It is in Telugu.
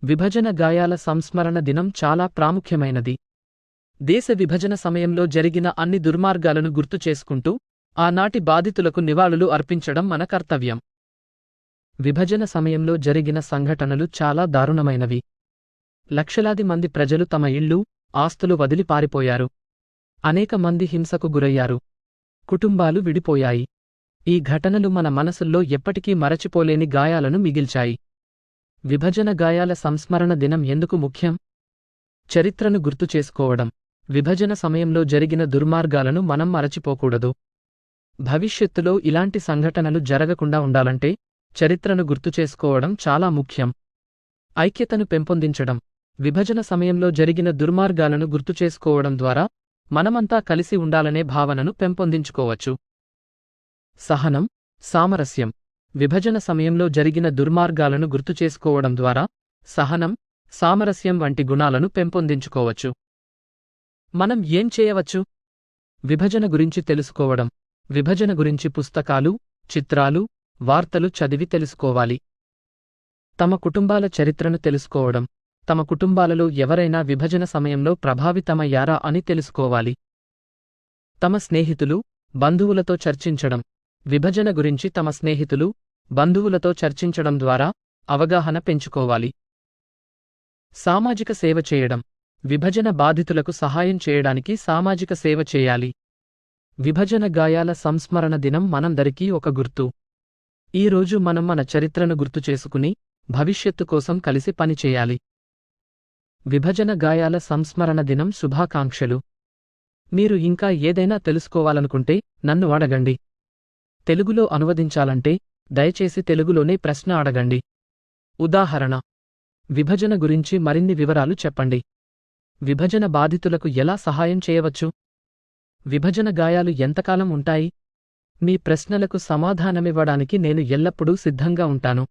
విభజన గాయాల సంస్మరణ దినం చాలా ప్రాముఖ్యమైనది. దేశ విభజన సమయంలో జరిగిన అన్ని దుర్మార్గాలను గుర్తు చేసుకుంటూ ఆనాటి బాధితులకు నివాళులు అర్పించడం మన కర్తవ్యం. విభజన సమయంలో జరిగిన సంఘటనలు చాలా దారుణమైనవి. లక్షలాది మంది ప్రజలు తమ ఇళ్ళు, ఆస్తులు వదిలి పారిపోయారు. అనేక మంది హింసకు గురయ్యారు. కుటుంబాలు విడిపోయాయి. ఈ ఘటనలు మన మనసుల్లో ఎప్పటికీ మరచిపోలేని గాయాలను మిగిల్చాయి. విభజన గాయాల సంస్మరణ దినం ఎందుకు ముఖ్యం? చరిత్రను గుర్తు చేసుకోవడం. విభజన సమయంలో జరిగిన దుర్మార్గాలను మనం మరచిపోకూడదు. భవిష్యత్తులో ఇలాంటి సంఘటనలు జరగకుండా ఉండాలంటే చరిత్రను గుర్తుచేసుకోవడం చాలా ముఖ్యం. ఐక్యతను పెంపొందించడం. విభజన సమయంలో జరిగిన దుర్మార్గాలను గుర్తుచేసుకోవడం ద్వారా మనమంతా కలిసి ఉండాలనే భావనను పెంపొందించుకోవచ్చు. సహనం, సామరస్యం. విభజన సమయంలో జరిగిన దుర్మార్గాలను గుర్తుచేసుకోవడం ద్వారా సహనం, సామరస్యం వంటి గుణాలను పెంపొందించుకోవచ్చు. మనం ఏం చేయవచ్చు? విభజన గురించి తెలుసుకోవడం. విభజన గురించి పుస్తకాలు, చిత్రాలు, వార్తలు చదివి తెలుసుకోవాలి. తమ కుటుంబాల చరిత్రను తెలుసుకోవడం. తమ కుటుంబాలలో ఎవరైనా విభజన సమయంలో ప్రభావితమయ్యారా అని తెలుసుకోవాలి. తమ స్నేహితులు, బంధువులతో చర్చించడం. విభజన గురించి తమ స్నేహితులు, బంధువులతో చర్చించడం ద్వారా అవగాహన పెంచుకోవాలి. సామాజిక సేవ చేయడం. విభజన బాధితులకు సహాయం చేయడానికి సామాజిక సేవ చేయాలి. విభజన గాయాల సంస్మరణ దినం మనందరికీ ఒక గుర్తు. ఈ రోజు మనం మన చరిత్రను గుర్తుచేసుకుని భవిష్యత్తు కోసం కలిసి పనిచేయాలి. విభజన గాయాల సంస్మరణ దినం శుభాకాంక్షలు. మీరు ఇంకా ఏదైనా తెలుసుకోవాలనుకుంటే నన్ను అడగండి. తెలుగులో అనువదించాలంటే దయచేసి తెలుగులోనే ప్రశ్న అడగండి. ఉదాహరణ: విభజన గురించి మరిన్ని వివరాలు చెప్పండి. విభజన బాధితులకు ఎలా సహాయం చేయవచ్చు? విభజన గాయాలు ఎంతకాలం ఉంటాయి? మీ ప్రశ్నలకు సమాధానమివ్వడానికి నేను ఎల్లప్పుడూ సిద్ధంగా ఉంటాను.